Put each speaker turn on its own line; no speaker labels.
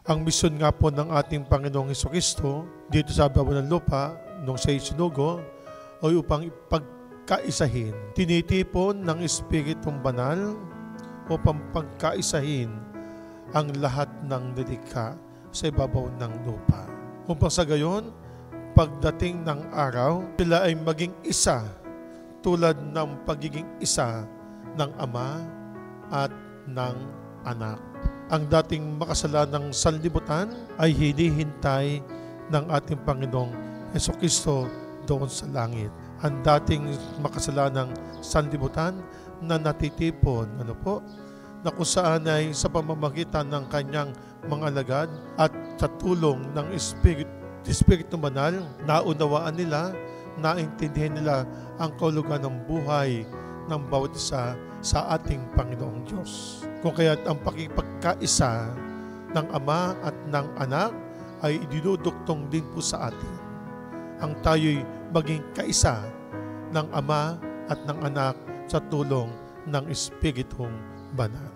Ang misyon nga po ng ating Panginoong Hesukristo dito sa baba ng lupa nung siya'y sinugo ay upang ipagkaisahin. Tinitipon ng Espiritong Banal upang pagkaisahin ang lahat ng nilikha sa ibabaw ng lupa. Upang sa gayon, pagdating ng araw, sila ay maging isa tulad ng pagiging isa ng Ama at ng Anak. Ang dating makasalanang sanlibutan ay hinihintay ng ating Panginoong Hesukristo doon sa langit. Ang dating makasalanang sanlibutan na natitipon, na kung saan ay sa pamamagitan ng kanyang mga alagad at sa tulong ng Espiritu Banal, naunawaan nila, naintindihan nila ang kaulugan ng buhay ng bawat isa sa ating Panginoong Diyos. Kung kaya't ang pakipagkaisa ng Ama at ng Anak ay idinuduktong din po sa atin. Ang tayo'y maging kaisa ng Ama at ng Anak sa tulong ng Espiritong Banal.